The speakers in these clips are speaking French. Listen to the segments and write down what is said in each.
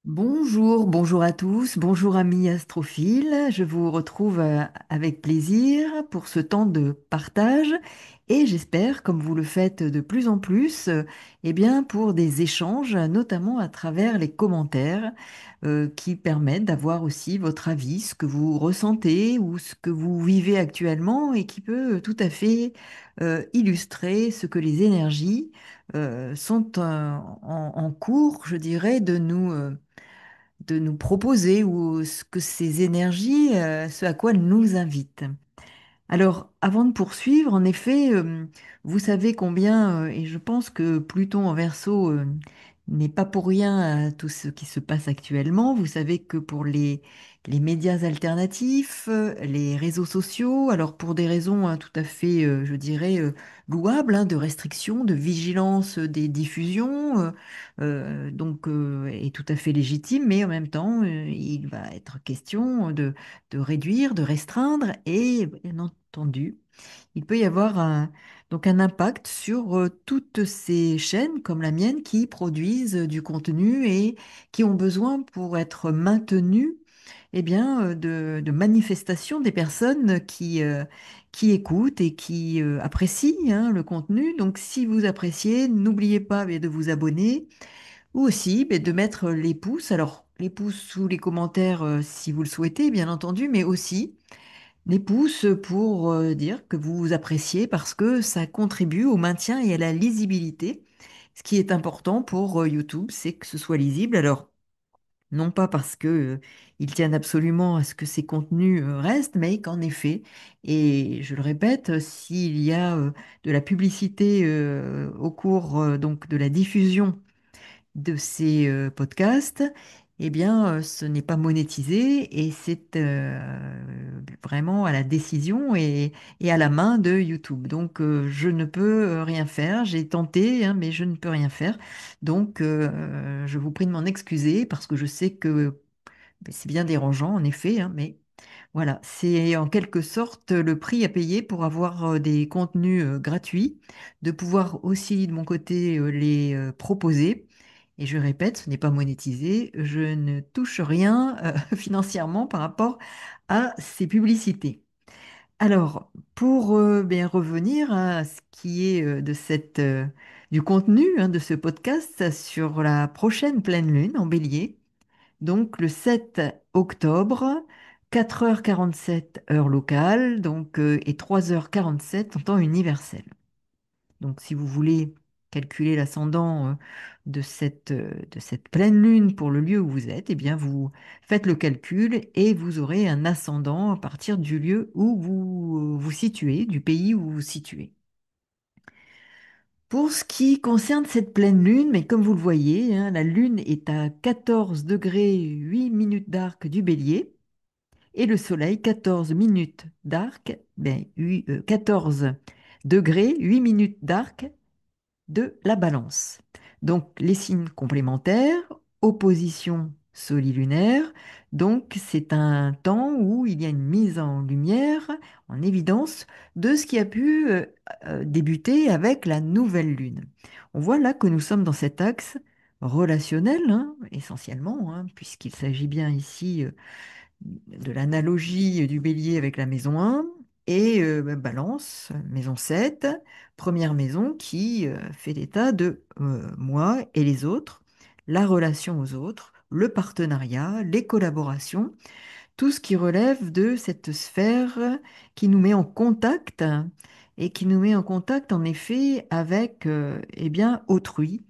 Bonjour, bonjour à tous, bonjour amis astrophiles. Je vous retrouve avec plaisir pour ce temps de partage et j'espère, comme vous le faites de plus en plus, eh bien pour des échanges, notamment à travers les commentaires qui permettent d'avoir aussi votre avis, ce que vous ressentez ou ce que vous vivez actuellement et qui peut tout à fait illustrer ce que les énergies sont en cours, je dirais, de nous proposer ou ce que ces énergies, ce à quoi elles nous invitent. Alors, avant de poursuivre, en effet, vous savez combien, et je pense que Pluton en Verseau n'est pas pour rien à tout ce qui se passe actuellement. Vous savez que pour les médias alternatifs, les réseaux sociaux, alors pour des raisons tout à fait, je dirais, louables, hein, de restriction, de vigilance des diffusions, est tout à fait légitime, mais en même temps, il va être question de réduire, de restreindre et bien entendu, il peut y avoir donc un impact sur toutes ces chaînes comme la mienne qui produisent du contenu et qui ont besoin pour être maintenues eh bien, de manifestations des personnes qui écoutent et qui apprécient hein, le contenu. Donc si vous appréciez, n'oubliez pas de vous abonner ou aussi de mettre les pouces. Alors les pouces sous les commentaires si vous le souhaitez, bien entendu, mais aussi les pouces pour dire que vous appréciez parce que ça contribue au maintien et à la lisibilité. Ce qui est important pour YouTube, c'est que ce soit lisible. Alors, non pas parce que ils tiennent absolument à ce que ces contenus restent, mais qu'en effet, et je le répète, s'il y a de la publicité au cours donc de la diffusion de ces podcasts, eh bien, ce n'est pas monétisé et c'est vraiment à la décision et à la main de YouTube. Donc, je ne peux rien faire. J'ai tenté, hein, mais je ne peux rien faire. Donc, je vous prie de m'en excuser parce que je sais que c'est bien dérangeant, en effet, hein, mais voilà, c'est en quelque sorte le prix à payer pour avoir des contenus gratuits, de pouvoir aussi de mon côté les proposer. Et je répète, ce n'est pas monétisé, je ne touche rien financièrement par rapport à ces publicités. Alors, pour bien revenir à ce qui est du contenu hein, de ce podcast sur la prochaine pleine lune en Bélier, donc le 7 octobre, 4h47 heure locale, et 3h47 en temps universel. Donc si vous voulez calculer l'ascendant de cette pleine lune pour le lieu où vous êtes, eh bien vous faites le calcul et vous aurez un ascendant à partir du lieu où vous vous situez, du pays où vous vous situez. Pour ce qui concerne cette pleine lune, mais comme vous le voyez, hein, la lune est à 14 degrés 8 minutes d'arc du bélier et le soleil 14 minutes d'arc, 14 degrés 8 minutes d'arc de la balance. Donc les signes complémentaires, opposition solilunaire, donc c'est un temps où il y a une mise en lumière, en évidence, de ce qui a pu débuter avec la nouvelle lune. On voit là que nous sommes dans cet axe relationnel, hein, essentiellement, hein, puisqu'il s'agit bien ici de l'analogie du bélier avec la maison 1 et balance, maison 7 première maison qui fait l'état de moi et les autres, la relation aux autres, le partenariat, les collaborations, tout ce qui relève de cette sphère qui nous met en contact et qui nous met en contact en effet avec eh bien autrui.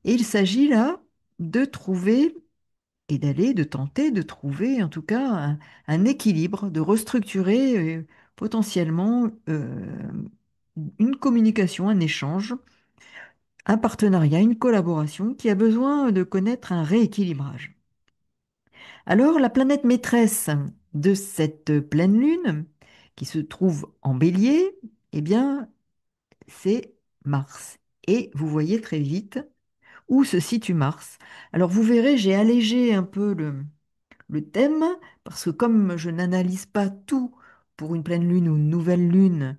Et il s'agit là de trouver et d'aller, de tenter de trouver en tout cas un équilibre, de restructurer potentiellement une communication, un échange, un partenariat, une collaboration qui a besoin de connaître un rééquilibrage. Alors la planète maîtresse de cette pleine lune, qui se trouve en bélier, eh bien c'est Mars. Et vous voyez très vite où se situe Mars. Alors vous verrez, j'ai allégé un peu le thème, parce que comme je n'analyse pas tout pour une pleine lune ou une nouvelle lune,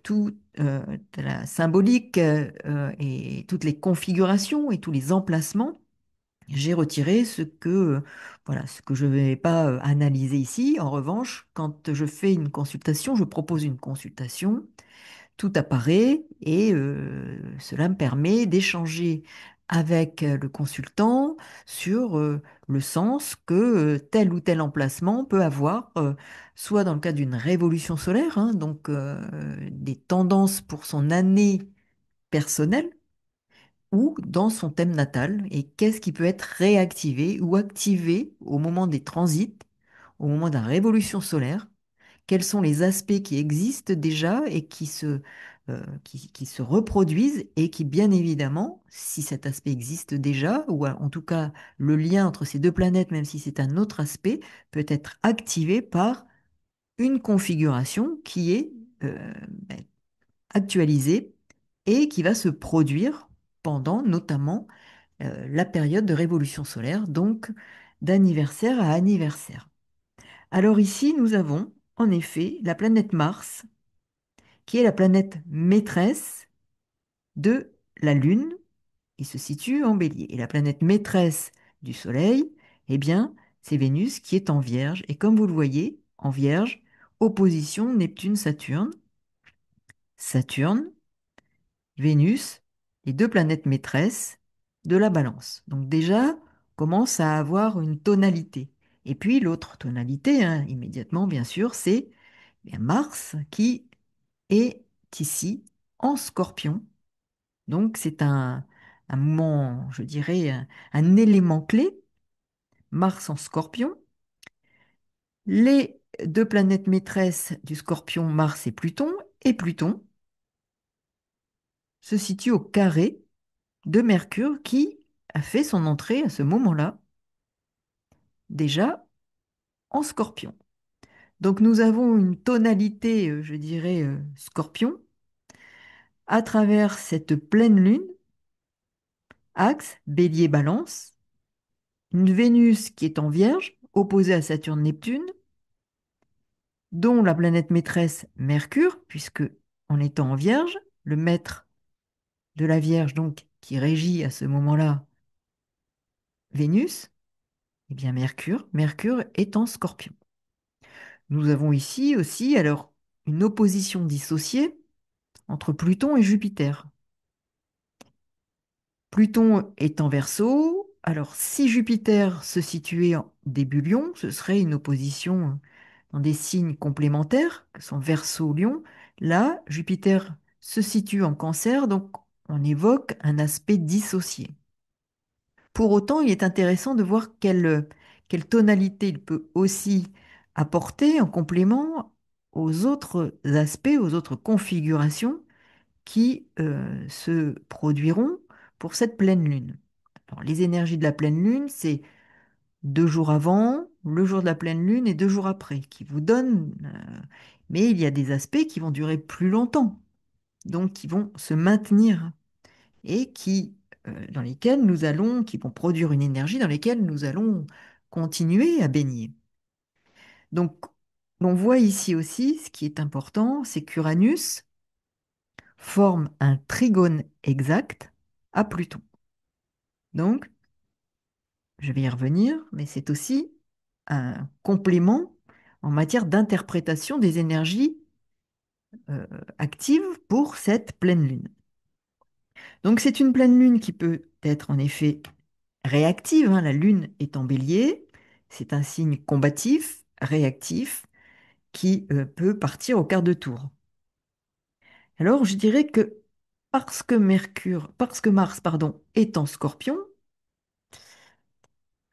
tout la symbolique et toutes les configurations et tous les emplacements, J'ai retiré voilà, ce que je ne vais pas analyser ici. En revanche, quand je fais une consultation, je propose une consultation, tout apparaît et cela me permet d'échanger avec le consultant sur le sens que tel ou tel emplacement peut avoir, soit dans le cas d'une révolution solaire, hein, donc des tendances pour son année personnelle, ou dans son thème natal, et qu'est-ce qui peut être réactivé ou activé au moment des transits, au moment de la révolution solaire, quels sont les aspects qui existent déjà et qui se reproduisent et qui, bien évidemment, si cet aspect existe déjà, ou en tout cas le lien entre ces deux planètes, même si c'est un autre aspect, peut être activé par une configuration qui est ben, actualisée et qui va se produire pendant notamment la période de révolution solaire, donc d'anniversaire à anniversaire. Alors ici, nous avons en effet la planète Mars, qui est la planète maîtresse de la Lune, qui se situe en Bélier. Et la planète maîtresse du Soleil, eh bien, c'est Vénus qui est en Vierge. Et comme vous le voyez, en Vierge, opposition Neptune-Saturne. Saturne, Vénus, les deux planètes maîtresses de la Balance. Donc déjà, commence à avoir une tonalité. Et puis l'autre tonalité, hein, immédiatement, bien sûr, c'est bien Mars qui est ici en Scorpion. Donc c'est un moment, je dirais, un élément clé, Mars en Scorpion. Les deux planètes maîtresses du Scorpion, Mars et Pluton se situent au carré de Mercure qui a fait son entrée à ce moment-là déjà en Scorpion. Donc nous avons une tonalité, je dirais, Scorpion à travers cette pleine lune, axe Bélier-Balance, une Vénus qui est en Vierge, opposée à Saturne-Neptune, dont la planète maîtresse Mercure, puisque en étant en Vierge, le maître de la Vierge, donc qui régit à ce moment-là Vénus, eh bien Mercure est en Scorpion. Nous avons ici aussi alors une opposition dissociée entre Pluton et Jupiter. Pluton est en Verseau. Alors, si Jupiter se situait en début Lion, ce serait une opposition dans des signes complémentaires, que sont Verseau, Lion. Là, Jupiter se situe en Cancer, donc on évoque un aspect dissocié. Pour autant, il est intéressant de voir quelle tonalité il peut aussi apporter en complément aux autres aspects, aux autres configurations qui se produiront pour cette pleine lune. Alors, les énergies de la pleine lune, c'est 2 jours avant, le jour de la pleine lune et 2 jours après, qui vous donnent... mais il y a des aspects qui vont durer plus longtemps, donc qui vont se maintenir et dans lesquels qui vont produire une énergie dans lesquelles nous allons continuer à baigner. Donc, on voit ici aussi, ce qui est important, c'est qu'Uranus forme un trigone exact à Pluton. Donc, je vais y revenir, mais c'est aussi un complément en matière d'interprétation des énergies actives pour cette pleine lune. Donc, c'est une pleine lune qui peut être en effet réactive, hein, la lune est en bélier, c'est un signe combatif, réactif, qui peut partir au quart de tour. Alors, je dirais que parce que Mars, pardon, est en Scorpion,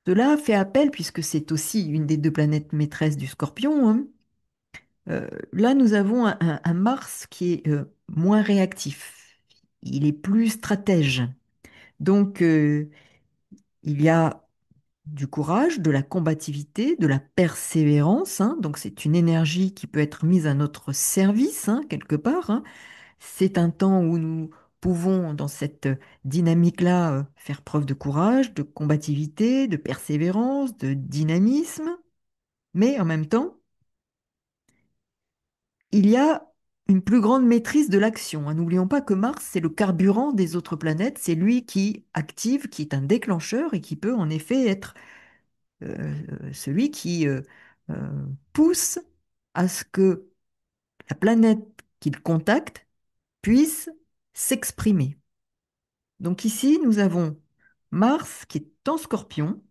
cela fait appel, puisque c'est aussi une des deux planètes maîtresses du Scorpion, hein, là, nous avons un Mars qui est moins réactif. Il est plus stratège. Donc, il y a du courage, de la combativité, de la persévérance, hein. Donc, c'est une énergie qui peut être mise à notre service, hein, quelque part, hein. C'est un temps où nous pouvons, dans cette dynamique-là, faire preuve de courage, de combativité, de persévérance, de dynamisme. Mais en même temps, il y a une plus grande maîtrise de l'action, hein. N'oublions pas que Mars, c'est le carburant des autres planètes, c'est lui qui active, qui est un déclencheur et qui peut en effet être celui qui pousse à ce que la planète qu'il contacte puisse s'exprimer. Donc ici, nous avons Mars qui est en Scorpion,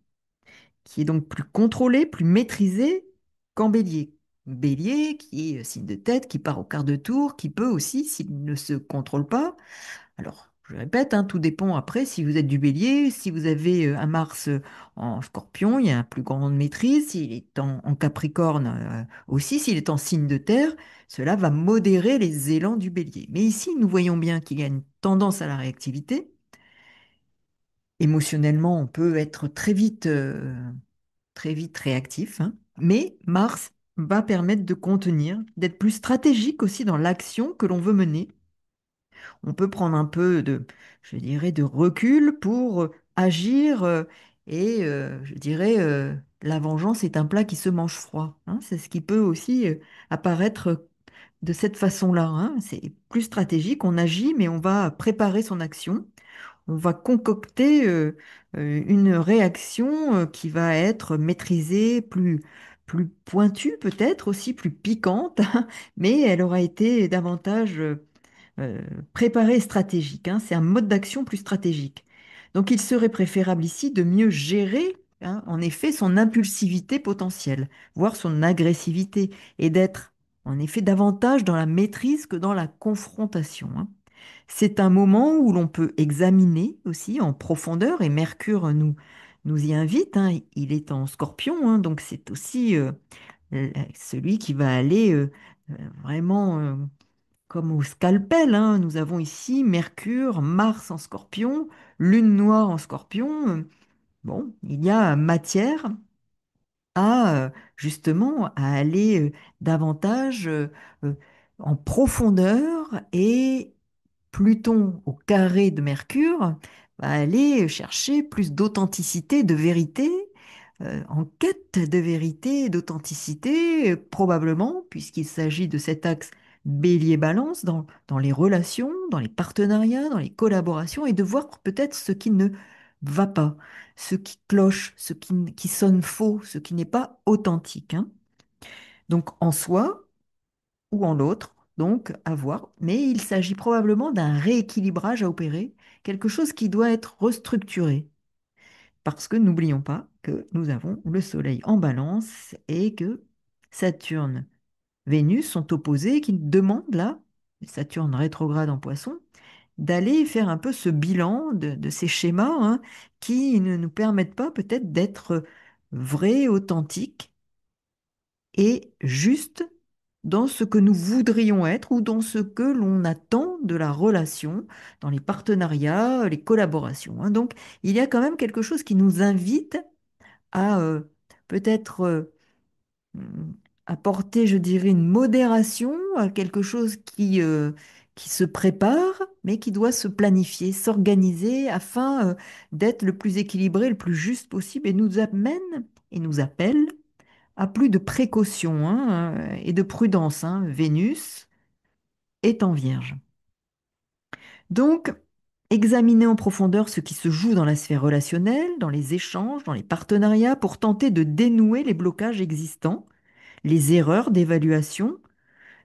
qui est donc plus contrôlé, plus maîtrisé qu'en Bélier. Bélier qui est signe de tête, qui part au quart de tour, qui peut aussi, s'il ne se contrôle pas, alors je répète, hein, tout dépend après si vous êtes du Bélier, si vous avez un Mars en Scorpion, il y a une plus grande maîtrise, s'il est en Capricorne aussi, s'il est en signe de terre, cela va modérer les élans du Bélier. Mais ici, nous voyons bien qu'il y a une tendance à la réactivité. Émotionnellement, on peut être très vite réactif, hein. Mais Mars va permettre de contenir, d'être plus stratégique aussi dans l'action que l'on veut mener. On peut prendre un peu de, je dirais, de recul pour agir je dirais, la vengeance est un plat qui se mange froid, hein. C'est ce qui peut aussi apparaître de cette façon-là, hein. C'est plus stratégique, on agit, mais on va préparer son action. On va concocter une réaction qui va être maîtrisée, plus pointue peut-être, aussi plus piquante, mais elle aura été davantage euh, préparée et stratégique, hein. C'est un mode d'action plus stratégique. Donc il serait préférable ici de mieux gérer, hein, en effet, son impulsivité potentielle, voire son agressivité, et d'être en effet davantage dans la maîtrise que dans la confrontation, hein. C'est un moment où l'on peut examiner aussi en profondeur, et Mercure nous y invite, hein. Il est en Scorpion, hein, donc c'est aussi celui qui va aller vraiment comme au scalpel, hein. Nous avons ici Mercure, Mars en Scorpion, Lune noire en Scorpion. Bon, il y a matière à justement à aller davantage euh, en profondeur, et Pluton au carré de Mercure va aller chercher plus d'authenticité, de vérité, en quête de vérité, d'authenticité, probablement, puisqu'il s'agit de cet axe Bélier-Balance dans les relations, dans les partenariats, dans les collaborations, et de voir peut-être ce qui ne va pas, ce qui cloche, qui sonne faux, ce qui n'est pas authentique, hein. Donc en soi, ou en l'autre, donc à voir. Mais il s'agit probablement d'un rééquilibrage à opérer, quelque chose qui doit être restructuré. Parce que n'oublions pas que nous avons le Soleil en balance et que Saturne, Vénus sont opposés, qui demandent là, Saturne rétrograde en Poisson, d'aller faire un peu ce bilan de ces schémas, hein, qui ne nous permettent pas peut-être d'être vrais, authentiques et juste dans ce que nous voudrions être ou dans ce que l'on attend de la relation, dans les partenariats, les collaborations, hein. Donc, il y a quand même quelque chose qui nous invite à peut-être apporter, je dirais, une modération à quelque chose qui se prépare, mais qui doit se planifier, s'organiser afin d'être le plus équilibré, le plus juste possible, et nous amène et nous appelle à plus de précaution, hein, et de prudence, hein. Vénus est en Vierge. Donc, examiner en profondeur ce qui se joue dans la sphère relationnelle, dans les échanges, dans les partenariats, pour tenter de dénouer les blocages existants, les erreurs d'évaluation,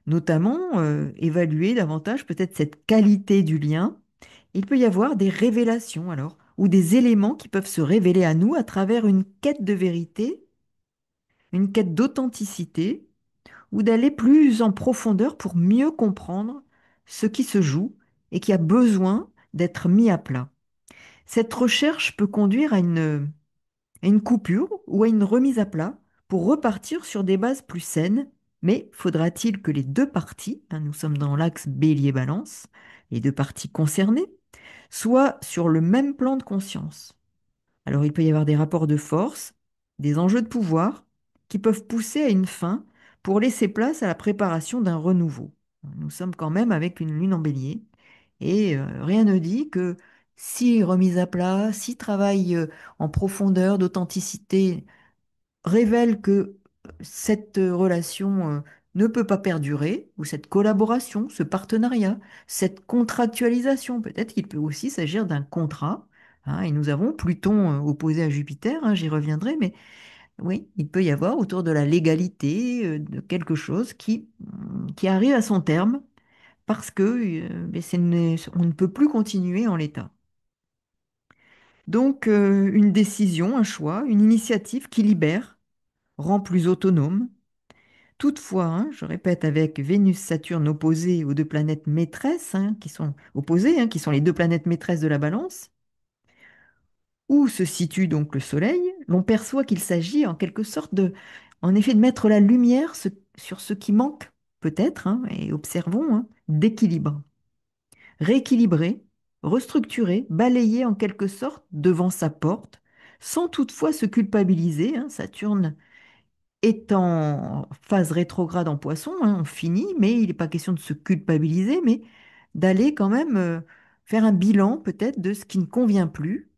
notamment évaluer davantage peut-être cette qualité du lien. Il peut y avoir des révélations alors, ou des éléments qui peuvent se révéler à nous à travers une quête de vérité, une quête d'authenticité, ou d'aller plus en profondeur pour mieux comprendre ce qui se joue et qui a besoin d'être mis à plat. Cette recherche peut conduire à une coupure ou à une remise à plat pour repartir sur des bases plus saines, mais faudra-t-il que les deux parties, hein, nous sommes dans l'axe Bélier-Balance, les deux parties concernées, soient sur le même plan de conscience? Alors il peut y avoir des rapports de force, des enjeux de pouvoir qui peuvent pousser à une fin pour laisser place à la préparation d'un renouveau. Nous sommes quand même avec une lune en bélier, et rien ne dit que si remise à plat, si travail en profondeur d'authenticité révèle que cette relation ne peut pas perdurer, ou cette collaboration, ce partenariat, cette contractualisation. Peut-être qu'il peut aussi s'agir d'un contrat, hein, et nous avons Pluton opposé à Jupiter, hein, j'y reviendrai, mais oui, il peut y avoir autour de la légalité de quelque chose qui arrive à son terme parce que mais on ne peut plus continuer en l'état. Donc, une décision, un choix, une initiative qui libère, rend plus autonome. Toutefois, hein, je répète, avec Vénus-Saturne opposées aux deux planètes maîtresses, hein, qui sont opposées, hein, qui sont les deux planètes maîtresses de la Balance, où se situe donc le Soleil, l'on perçoit qu'il s'agit en quelque sorte en effet, de mettre la lumière sur ce qui manque, peut-être, hein, et observons, hein, d'équilibre. Rééquilibrer, restructurer, balayer en quelque sorte devant sa porte, sans toutefois se culpabiliser, hein. Saturne est en phase rétrograde en Poisson, hein, on finit, mais il n'est pas question de se culpabiliser, mais d'aller quand même faire un bilan peut-être de ce qui ne convient plus,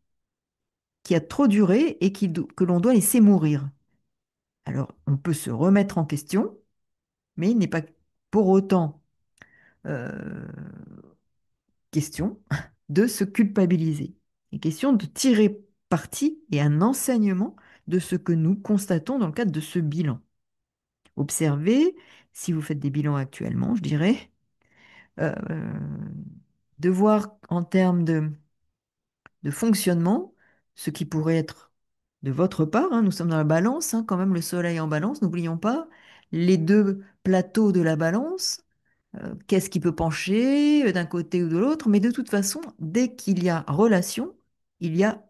qui a trop duré et que l'on doit laisser mourir. Alors, on peut se remettre en question, mais il n'est pas pour autant euh, question de se culpabiliser. Il est question de tirer parti et un enseignement de ce que nous constatons dans le cadre de ce bilan. Observez, si vous faites des bilans actuellement, je dirais, euh, de voir en termes de fonctionnement ce qui pourrait être de votre part, hein, nous sommes dans la balance, hein, quand même le soleil en balance, n'oublions pas, les deux plateaux de la balance, qu'est-ce qui peut pencher d'un côté ou de l'autre, mais de toute façon, dès qu'il y a relation, il y a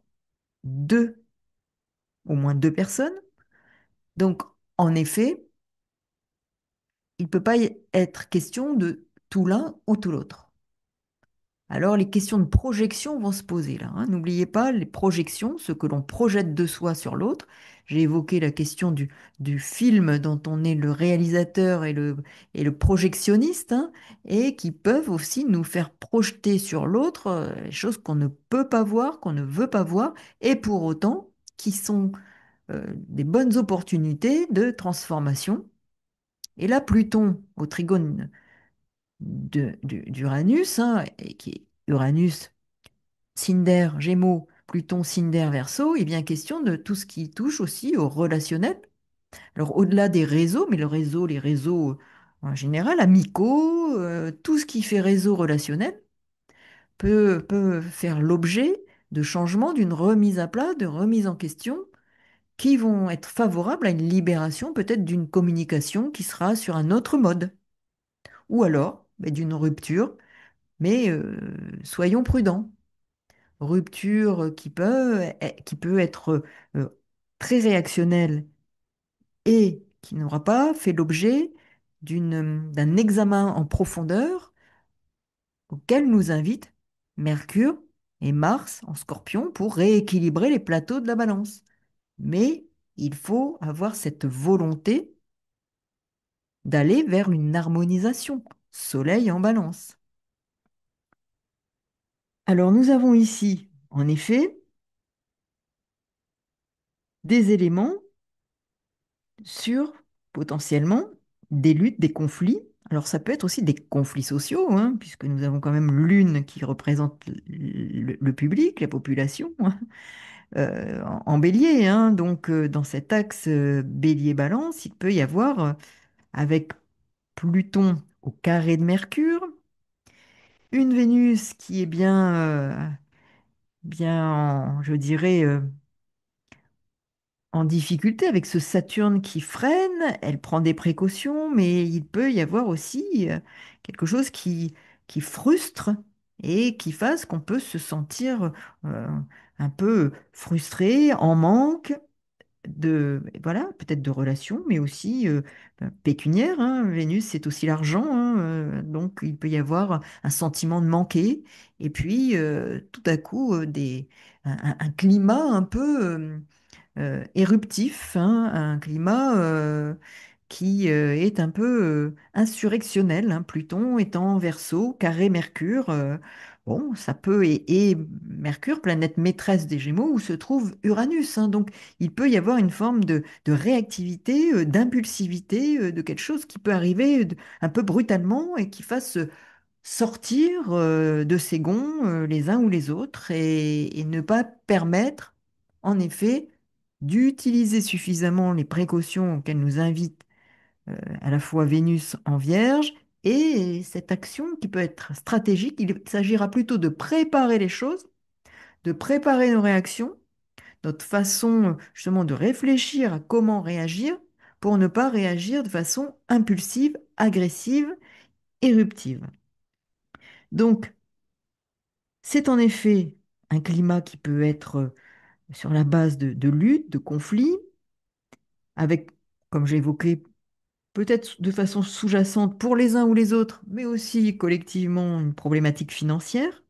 deux, au moins deux personnes. Donc, en effet, il ne peut pas y être question de tout l'un ou tout l'autre. Alors, les questions de projection vont se poser là, hein. N'oubliez pas les projections, ce que l'on projette de soi sur l'autre. J'ai évoqué la question du film dont on est le réalisateur et le projectionniste, hein, et qui peuvent aussi nous faire projeter sur l'autre les choses qu'on ne peut pas voir, qu'on ne veut pas voir, et pour autant qui sont des bonnes opportunités de transformation. Et là, Pluton au trigone d'Uranus, hein, et qui est Uranus, Cinder, Gémeaux, Pluton, Cinder, Verseau, il est bien question de tout ce qui touche aussi au relationnel. Alors au-delà des réseaux, mais les réseaux en général, amicaux, tout ce qui fait réseau relationnel peut faire l'objet de changements, d'une remise à plat, de remise en question, qui vont être favorables à une libération peut-être d'une communication qui sera sur un autre mode, ou alors d'une rupture, mais soyons prudents. Rupture qui peut être euh, très réactionnelle et qui n'aura pas fait l'objet d'un examen en profondeur auquel nous invite Mercure et Mars en Scorpion pour rééquilibrer les plateaux de la balance. Mais il faut avoir cette volonté d'aller vers une harmonisation, Soleil en balance. Alors nous avons ici, en effet, des éléments sur potentiellement des luttes, des conflits. Alors ça peut être aussi des conflits sociaux, hein, puisque nous avons quand même l'une qui représente le public, la population, hein, en bélier, hein. Donc dans cet axe bélier-balance, il peut y avoir, avec Pluton au carré de Mercure, une Vénus qui est bien je dirais, en difficulté avec ce Saturne qui freine, elle prend des précautions, mais il peut y avoir aussi quelque chose qui frustre et qui fasse qu'on peut se sentir euh, un peu frustré, en manque voilà, peut-être de relations, mais aussi pécuniaires, hein. Vénus, c'est aussi l'argent, hein, donc il peut y avoir un sentiment de manquer, et puis tout à coup un climat un peu éruptif, hein, un climat qui est un peu insurrectionnel, hein, Pluton étant Verseau, carré Mercure. Bon, ça peut, et Mercure, planète maîtresse des Gémeaux, où se trouve Uranus, hein. Donc, il peut y avoir une forme de réactivité, d'impulsivité, de quelque chose qui peut arriver un peu brutalement et qui fasse sortir de ses gonds les uns ou les autres et ne pas permettre, en effet, d'utiliser suffisamment les précautions auxquelles nous invite à la fois Vénus en Vierge et cette action qui peut être stratégique. Il s'agira plutôt de préparer les choses, de préparer nos réactions, notre façon justement de réfléchir à comment réagir pour ne pas réagir de façon impulsive, agressive, éruptive. Donc, c'est en effet un climat qui peut être sur la base de luttes, de conflits, avec, comme j'ai évoqué, peut-être de façon sous-jacente pour les uns ou les autres, mais aussi collectivement une problématique financière.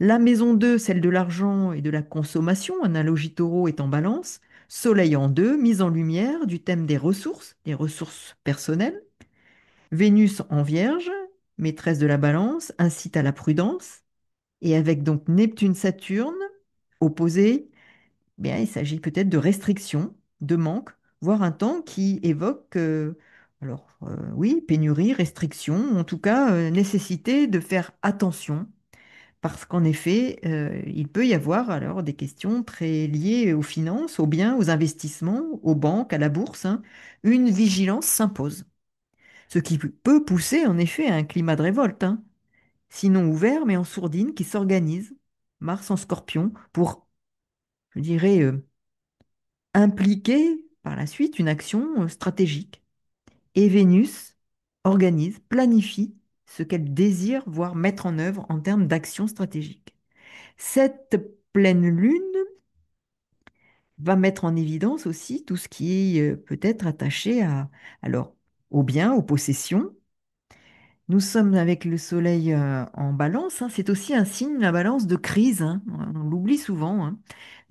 La maison 2, celle de l'argent et de la consommation, analogie taureau est en balance. Soleil en 2, mise en lumière du thème des ressources personnelles. Vénus en vierge, maîtresse de la balance, incite à la prudence. Et avec donc Neptune-Saturne, opposés, bien, il s'agit peut-être de restrictions, de manque, voire un temps qui évoque, oui, pénurie, restriction, en tout cas, nécessité de faire attention, parce qu'en effet, il peut y avoir alors des questions très liées aux finances, aux biens, aux investissements, aux banques, à la bourse, hein. Une vigilance s'impose, ce qui peut pousser en effet à un climat de révolte, hein, sinon ouvert, mais en sourdine, qui s'organise, Mars en Scorpion, pour, je dirais, impliquer par la suite une action stratégique. Et Vénus organise, planifie ce qu'elle désire voir mettre en œuvre en termes d'action stratégique. Cette pleine lune va mettre en évidence aussi tout ce qui est peut-être attaché alors, aux biens, aux possessions. Nous sommes avec le soleil en balance, hein. C'est aussi un signe, la balance, de crise, hein. On l'oublie souvent, hein.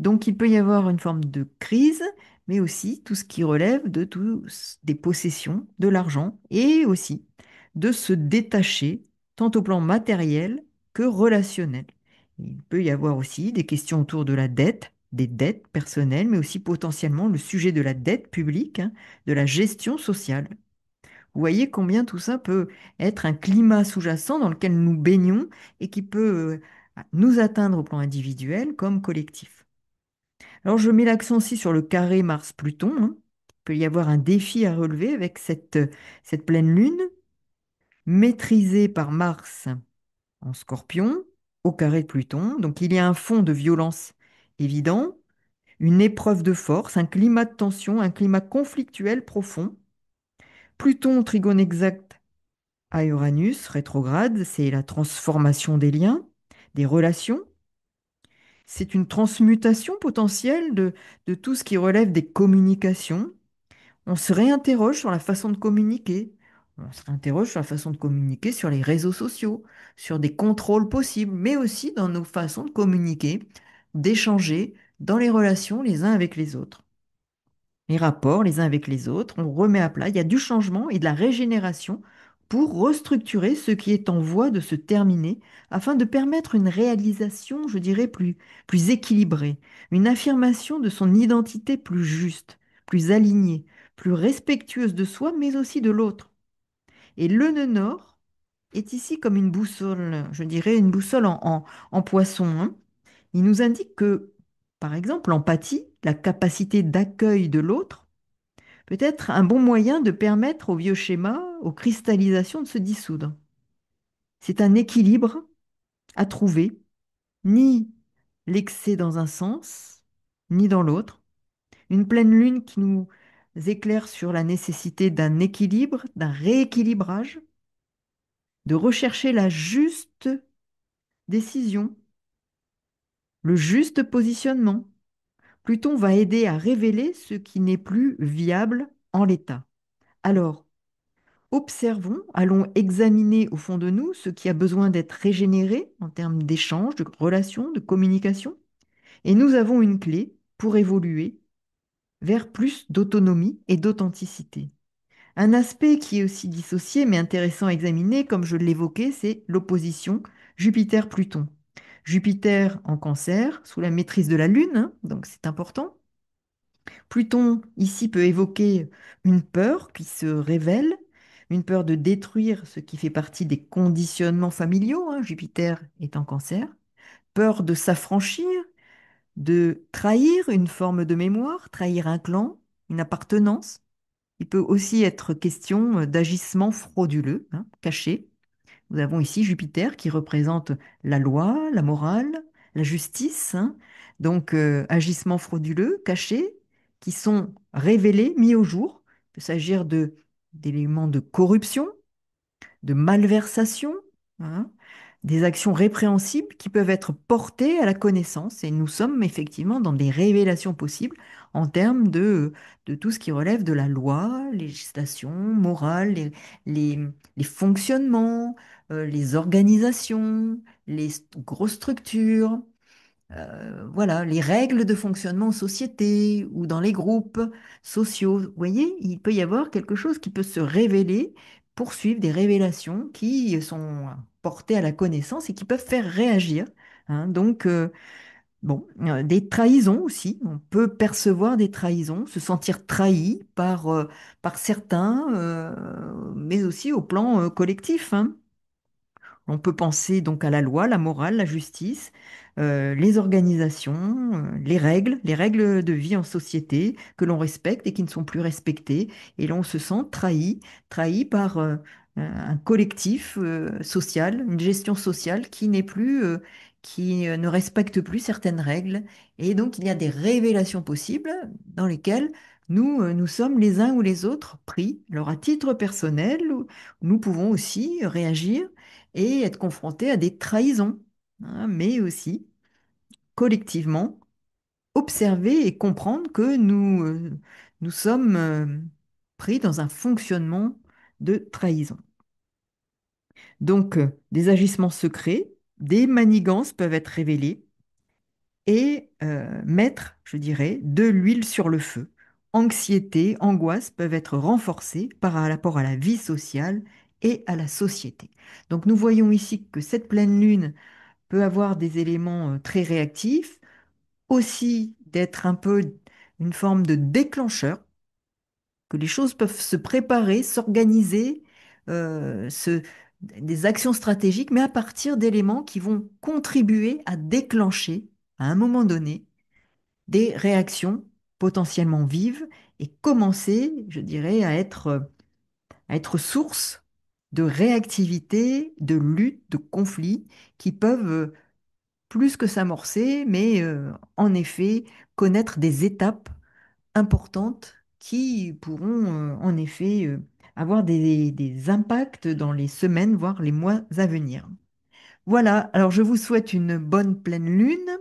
Donc il peut y avoir une forme de crise, mais aussi tout ce qui relève de des possessions, de l'argent, et aussi de se détacher, tant au plan matériel que relationnel. Il peut y avoir aussi des questions autour de la dette, des dettes personnelles, mais aussi potentiellement le sujet de la dette publique, hein, de la gestion sociale. Vous voyez combien tout ça peut être un climat sous-jacent dans lequel nous baignons et qui peut nous atteindre au plan individuel comme collectif. Alors je mets l'accent aussi sur le carré Mars-Pluton, hein. Il peut y avoir un défi à relever avec cette pleine lune maîtrisée par Mars en Scorpion au carré de Pluton. Donc il y a un fond de violence évident, une épreuve de force, un climat de tension, un climat conflictuel profond. Pluton, trigone exact à Uranus, rétrograde, c'est la transformation des liens, des relations. C'est une transmutation potentielle de tout ce qui relève des communications. On se réinterroge sur la façon de communiquer. On se réinterroge sur la façon de communiquer sur les réseaux sociaux, sur des contrôles possibles, mais aussi dans nos façons de communiquer, d'échanger dans les relations les uns avec les autres. Les rapports les uns avec les autres, on remet à plat, il y a du changement et de la régénération pour restructurer ce qui est en voie de se terminer afin de permettre une réalisation, je dirais, plus équilibrée, une affirmation de son identité plus juste, plus alignée, plus respectueuse de soi, mais aussi de l'autre. Et le nœud nord est ici comme une boussole, je dirais une boussole en poisson, hein. Il nous indique que, par exemple, l'empathie, la capacité d'accueil de l'autre, peut être un bon moyen de permettre au vieux schéma, aux cristallisations de se dissoudre. C'est un équilibre à trouver, ni l'excès dans un sens, ni dans l'autre. Une pleine lune qui nous éclaire sur la nécessité d'un équilibre, d'un rééquilibrage, de rechercher la juste décision, le juste positionnement. Pluton va aider à révéler ce qui n'est plus viable en l'état. Alors, observons, allons examiner au fond de nous ce qui a besoin d'être régénéré en termes d'échange, de relations, de communication. Et nous avons une clé pour évoluer vers plus d'autonomie et d'authenticité. Un aspect qui est aussi dissocié mais intéressant à examiner, comme je l'évoquais, c'est l'opposition Jupiter, Pluton. Jupiter en Cancer, sous la maîtrise de la Lune, hein, donc c'est important. Pluton, ici, peut évoquer une peur qui se révèle, une peur de détruire ce qui fait partie des conditionnements familiaux, hein, Jupiter est en Cancer, peur de s'affranchir, de trahir une forme de mémoire, trahir un clan, une appartenance. Il peut aussi être question d'agissement frauduleux, hein, caché. Nous avons ici Jupiter qui représente la loi, la morale, la justice, hein. Donc agissements frauduleux, cachés, qui sont révélés, mis au jour. Il peut s'agir d'éléments de corruption, de malversation, hein, des actions répréhensibles qui peuvent être portées à la connaissance. Et nous sommes effectivement dans des révélations possibles en termes de tout ce qui relève de la loi, législation, morale, les, les fonctionnements, les organisations, grosses structures, voilà, les règles de fonctionnement en société ou dans les groupes sociaux. Vous voyez, il peut y avoir quelque chose qui peut se révéler, poursuivre des révélations qui sont portées à la connaissance et qui peuvent faire réagir, hein. Donc, bon, des trahisons aussi. On peut percevoir des trahisons, se sentir trahi par certains, mais aussi au plan collectif, hein. On peut penser donc à la loi, la morale, la justice, les organisations, les règles de vie en société que l'on respecte et qui ne sont plus respectées. Et l'on se sent trahi, trahi par un collectif social, une gestion sociale qui n'est plus, qui ne respecte plus certaines règles. Et donc il y a des révélations possibles dans lesquelles nous sommes les uns ou les autres pris. Alors à titre personnel, nous pouvons aussi réagir et être confronté à des trahisons, hein, mais aussi collectivement observer et comprendre que nous sommes pris dans un fonctionnement de trahison. Donc, des agissements secrets, des manigances peuvent être révélées et mettre, je dirais, de l'huile sur le feu. Anxiété, angoisse peuvent être renforcées par rapport à la vie sociale et à la société. Donc nous voyons ici que cette pleine lune peut avoir des éléments très réactifs, aussi d'être un peu une forme de déclencheur, que les choses peuvent se préparer, s'organiser, des actions stratégiques, mais à partir d'éléments qui vont contribuer à déclencher, à un moment donné, des réactions potentiellement vives et commencer, je dirais, à être source de réactivité, de lutte, de conflits qui peuvent plus que s'amorcer, mais en effet connaître des étapes importantes qui pourront en effet avoir des impacts dans les semaines, voire les mois à venir. Voilà, alors je vous souhaite une bonne pleine lune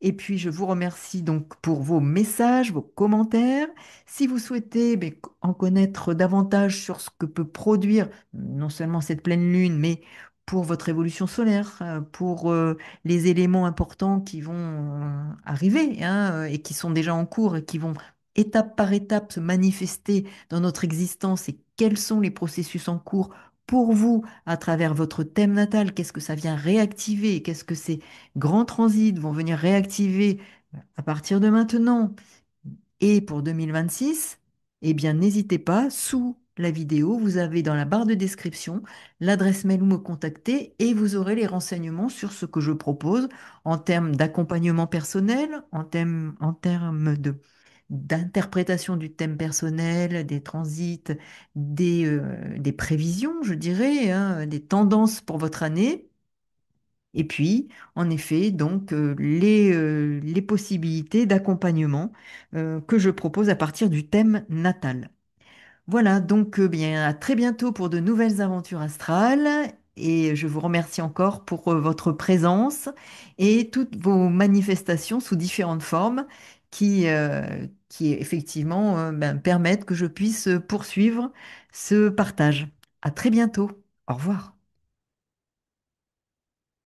et puis je vous remercie donc pour vos messages, vos commentaires. Si vous souhaitez en connaître davantage sur ce que peut produire non seulement cette pleine lune, mais pour votre évolution solaire, pour les éléments importants qui vont arriver, hein, et qui sont déjà en cours et qui vont étape par étape se manifester dans notre existence et quels sont les processus en cours pour vous à travers votre thème natal, qu'est-ce que ça vient réactiver, qu'est-ce que ces grands transits vont venir réactiver à partir de maintenant et pour 2026, eh bien n'hésitez pas, sous la vidéo, vous avez dans la barre de description l'adresse mail où me contacter et vous aurez les renseignements sur ce que je propose en termes d'accompagnement personnel, en termes d'interprétation du thème personnel, des transits, des prévisions, je dirais, hein, des tendances pour votre année. Et puis, en effet, donc les possibilités d'accompagnement que je propose à partir du thème natal. Voilà, donc bien, à très bientôt pour de nouvelles aventures astrales et je vous remercie encore pour votre présence et toutes vos manifestations sous différentes formes qui effectivement permettent que je puisse poursuivre ce partage. À très bientôt. Au revoir.